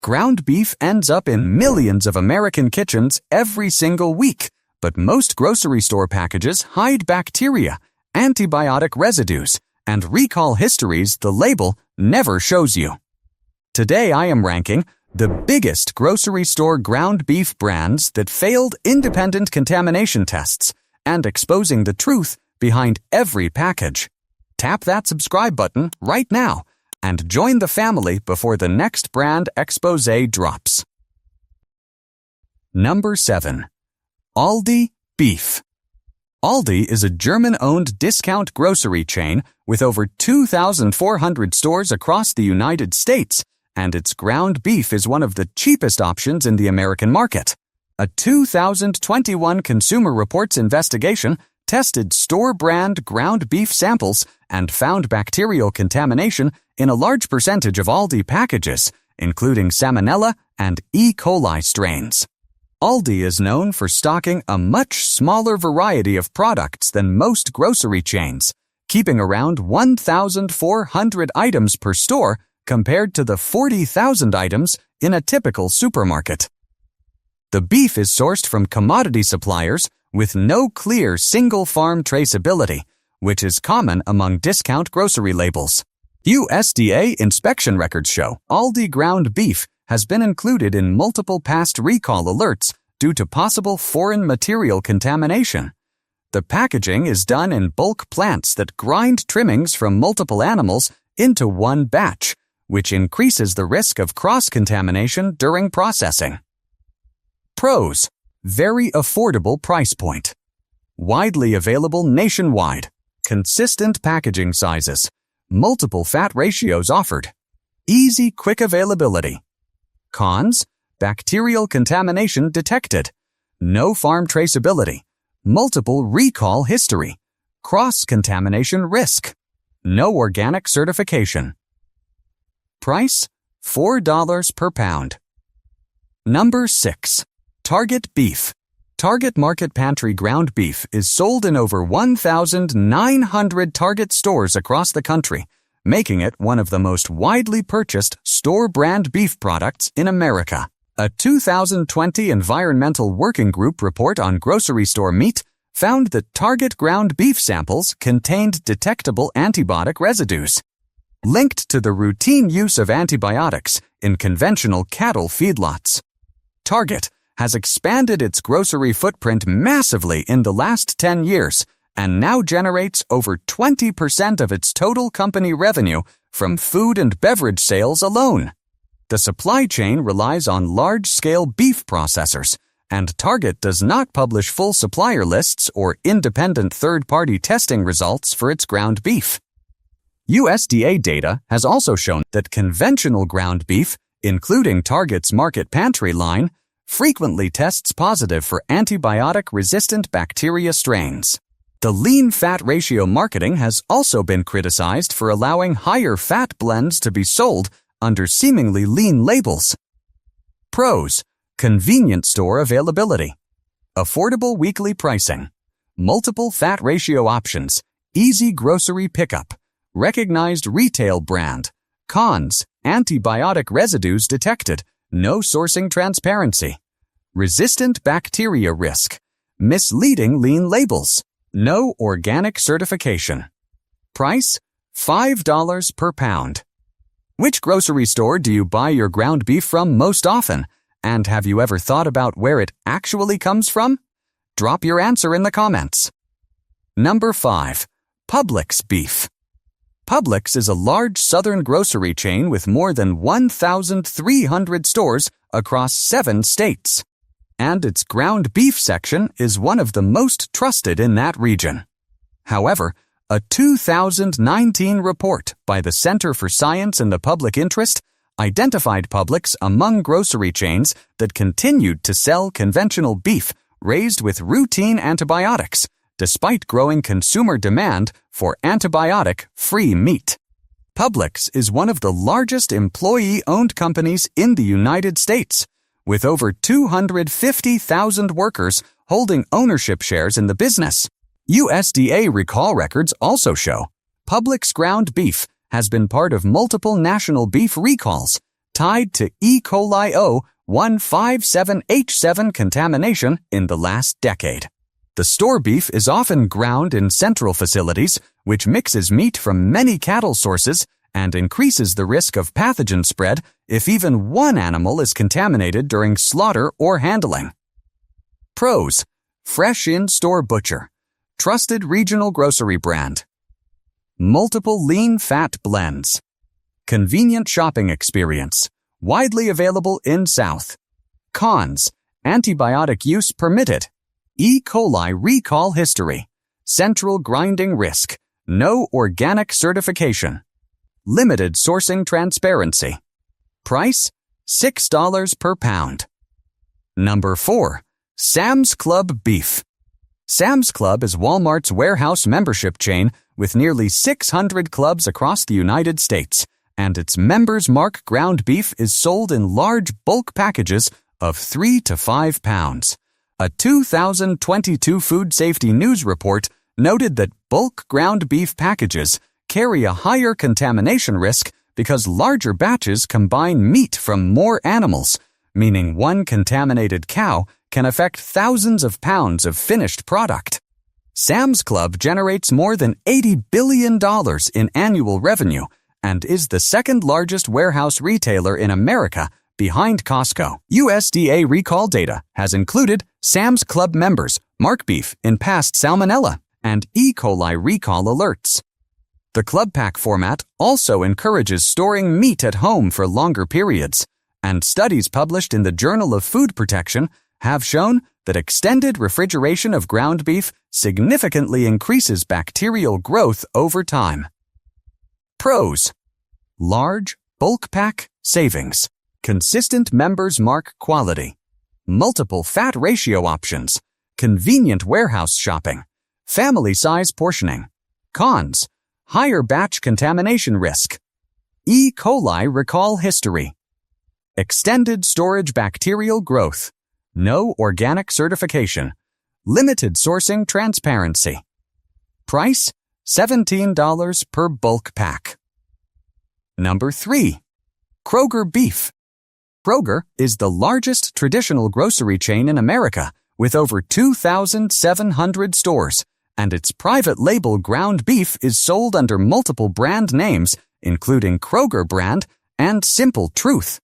Ground beef ends up in millions of American kitchens every single week, but most grocery store packages hide bacteria, antibiotic residues, and recall histories the label never shows you. Today I am ranking the biggest grocery store ground beef brands that failed independent contamination tests and exposing the truth behind every package. Tap that subscribe button right now and join the family before the next brand expose drops. Number 7. Aldi Beef. Aldi is a German-owned discount grocery chain with over 2,400 stores across the United States, and its ground beef is one of the cheapest options in the American market. A 2021 Consumer Reports investigation tested store-brand ground beef samples and found bacterial contamination in a large percentage of Aldi packages, including salmonella and E. coli strains. Aldi is known for stocking a much smaller variety of products than most grocery chains, keeping around 1,400 items per store compared to the 40,000 items in a typical supermarket. The beef is sourced from commodity suppliers with no clear single-farm traceability, which is common among discount grocery labels. USDA inspection records show Aldi ground beef has been included in multiple past recall alerts due to possible foreign material contamination. The packaging is done in bulk plants that grind trimmings from multiple animals into one batch, which increases the risk of cross-contamination during processing. Pros: very affordable price point. Widely available nationwide. Consistent packaging sizes. Multiple fat ratios offered. Easy, quick availability. Cons: bacterial contamination detected. No farm traceability. Multiple recall history. Cross-contamination risk. No organic certification. Price: $4 per pound. Number 6. Target Beef. Target Market Pantry ground beef is sold in over 1,900 Target stores across the country, making it one of the most widely purchased store-brand beef products in America. A 2020 Environmental Working Group report on grocery store meat found that Target ground beef samples contained detectable antibiotic residues, linked to the routine use of antibiotics in conventional cattle feedlots. Target has expanded its grocery footprint massively in the last 10 years and now generates over 20% of its total company revenue from food and beverage sales alone. The supply chain relies on large-scale beef processors, and Target does not publish full supplier lists or independent third-party testing results for its ground beef. USDA data has also shown that conventional ground beef, including Target's Market Pantry line, frequently tests positive for antibiotic-resistant bacteria strains. The lean fat ratio marketing has also been criticized for allowing higher fat blends to be sold under seemingly lean labels. Pros: convenient store availability. Affordable weekly pricing. Multiple fat ratio options. Easy grocery pickup. Recognized retail brand. Cons: antibiotic residues detected. No sourcing transparency. Resistant bacteria risk. Misleading lean labels. No organic certification. Price: $5 per pound. Which grocery store do you buy your ground beef from most often? And have you ever thought about where it actually comes from? Drop your answer in the comments. Number 5. Publix beef. Publix is a large southern grocery chain with more than 1,300 stores across 7 states. And its ground beef section is one of the most trusted in that region. However, a 2019 report by the Center for Science and the Public Interest identified Publix among grocery chains that continued to sell conventional beef raised with routine antibiotics, despite growing consumer demand for antibiotic-free meat. Publix is one of the largest employee-owned companies in the United States, with over 250,000 workers holding ownership shares in the business. USDA recall records also show Publix ground beef has been part of multiple national beef recalls, tied to E. coli O157H7 contamination in the last decade. The store beef is often ground in central facilities, which mixes meat from many cattle sources and increases the risk of pathogen spread if even one animal is contaminated during slaughter or handling. Pros: fresh in-store butcher, trusted regional grocery brand, multiple lean fat blends, convenient shopping experience, widely available in South. Cons: antibiotic use permitted, E. coli recall history, central grinding risk, no organic certification, limited sourcing transparency. Price: $6 per pound. Number 4. Sam's Club beef. Sam's Club is Walmart's warehouse membership chain with nearly 600 clubs across the United States, and its Members Mark ground beef is sold in large bulk packages of 3 to 5 pounds. A 2022 Food Safety News report noted that bulk ground beef packages carry a higher contamination risk because larger batches combine meat from more animals, meaning one contaminated cow can affect thousands of pounds of finished product. Sam's Club generates more than $80 billion in annual revenue and is the second largest warehouse retailer in America behind Costco. USDA recall data has included Sam's Club members mark beef in past salmonella and E. coli recall alerts. The club pack format also encourages storing meat at home for longer periods, and studies published in the Journal of Food Protection have shown that extended refrigeration of ground beef significantly increases bacterial growth over time. Pros: large, bulk pack, savings, consistent Members Mark quality, multiple fat ratio options, convenient warehouse shopping, family size portioning. Cons: higher batch contamination risk, E. coli recall history, extended storage bacterial growth, no organic certification, limited sourcing transparency. Price: $17 per bulk pack. Number 3. Kroger beef. Kroger is the largest traditional grocery chain in America with over 2,700 stores, and its private label ground beef is sold under multiple brand names, including Kroger brand and Simple Truth.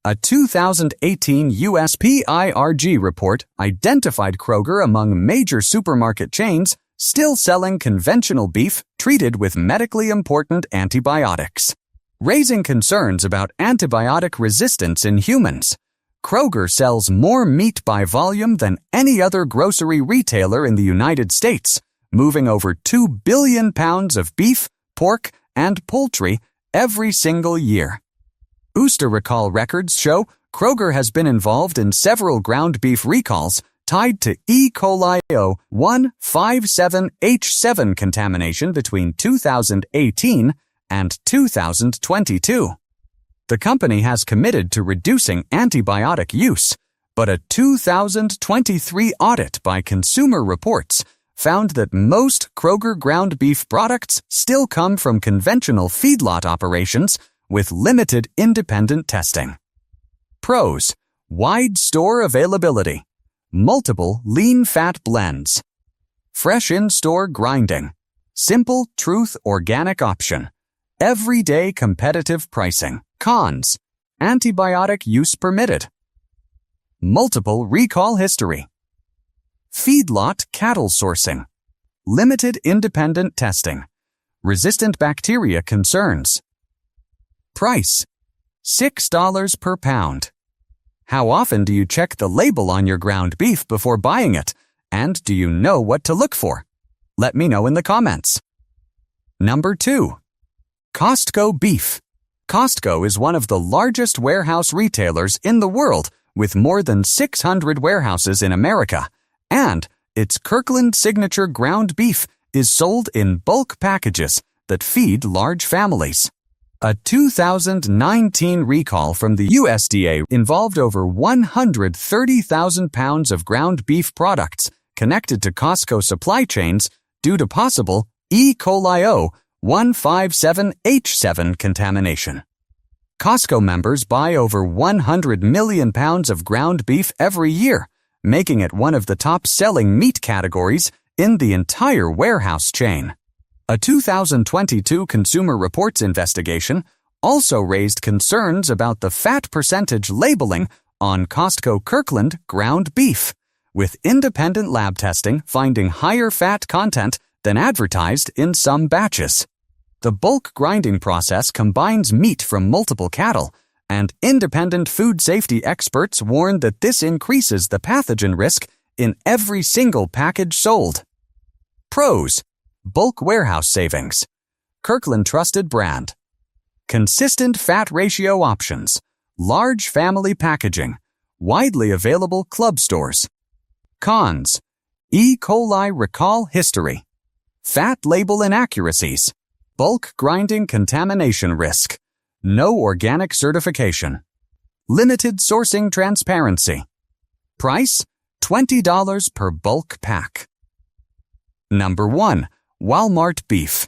A 2018 USPIRG report identified Kroger among major supermarket chains still selling conventional beef treated with medically important antibiotics, raising concerns about antibiotic resistance in humans. Kroger sells more meat by volume than any other grocery retailer in the United States, moving over 2 billion pounds of beef, pork, and poultry every single year. Ooster recall records show Kroger has been involved in several ground beef recalls tied to E. coli O157H7 contamination between 2018 and 2022. The company has committed to reducing antibiotic use, but a 2023 audit by Consumer Reports found that most Kroger ground beef products still come from conventional feedlot operations with limited independent testing. Pros: wide store availability, multiple lean fat blends, fresh in-store grinding, Simple Truth organic option, everyday competitive pricing. Cons: antibiotic use permitted, multiple recall history, feedlot cattle sourcing, limited independent testing, resistant bacteria concerns. Price: $6 per pound. How often do you check the label on your ground beef before buying it? And do you know what to look for? Let me know in the comments. Number 2. Costco beef. Costco is one of the largest warehouse retailers in the world with more than 600 warehouses in America, and its Kirkland Signature ground beef is sold in bulk packages that feed large families. A 2019 recall from the USDA involved over 130,000 pounds of ground beef products connected to Costco supply chains due to possible E. coli O157H7 contamination. Costco members buy over 100 million pounds of ground beef every year, making it one of the top-selling meat categories in the entire warehouse chain. A 2022 Consumer Reports investigation also raised concerns about the fat percentage labeling on Costco Kirkland ground beef, with independent lab testing finding higher fat content than advertised in some batches. The bulk grinding process combines meat from multiple cattle, and independent food safety experts warn that this increases the pathogen risk in every single package sold. Pros: bulk warehouse savings. Kirkland trusted brand. Consistent fat ratio options. Large family packaging. Widely available club stores. Cons: E. coli recall history. Fat label inaccuracies. Bulk grinding contamination risk. No organic certification. Limited sourcing transparency. Price: $20 per bulk pack. Number 1. Walmart beef.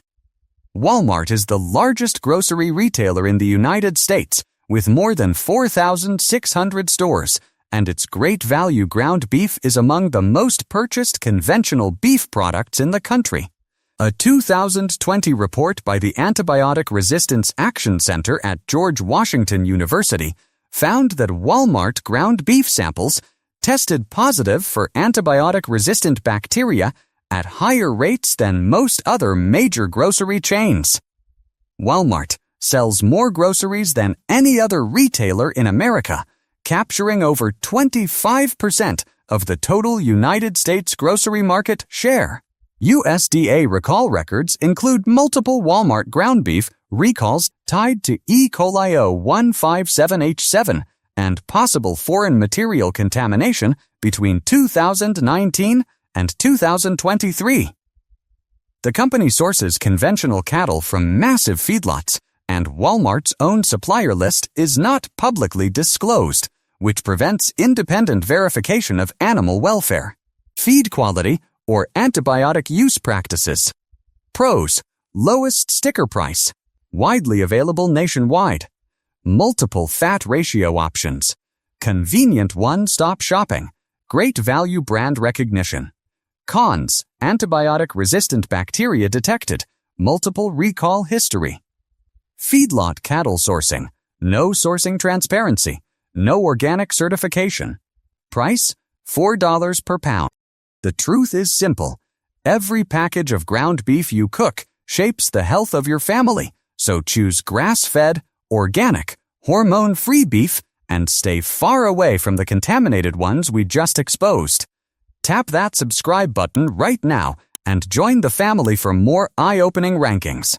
Walmart is the largest grocery retailer in the United States with more than 4,600 stores, and its great value ground beef is among the most purchased conventional beef products in the country. A 2020 report by the Antibiotic-resistant Action Center at George Washington University found that Walmart ground beef samples tested positive for antibiotic-resistant bacteria at higher rates than most other major grocery chains. Walmart sells more groceries than any other retailer in America, capturing over 25% of the total United States grocery market share. USDA recall records include multiple Walmart ground beef recalls tied to E. coli 157H7 and possible foreign material contamination between 2019 and 2023. The company sources conventional cattle from massive feedlots, and Walmart's own supplier list is not publicly disclosed, which prevents independent verification of animal welfare. Feed quality or antibiotic-use practices. Pros: lowest sticker price, widely available nationwide, multiple fat ratio options, convenient one-stop shopping, great value brand recognition. Cons: antibiotic-resistant bacteria detected, multiple recall history. Feedlot cattle sourcing, no sourcing transparency, no organic certification. Price: $4 per pound. The truth is simple. Every package of ground beef you cook shapes the health of your family, so choose grass-fed, organic, hormone-free beef and stay far away from the contaminated ones we just exposed. Tap that subscribe button right now and join the family for more eye-opening rankings.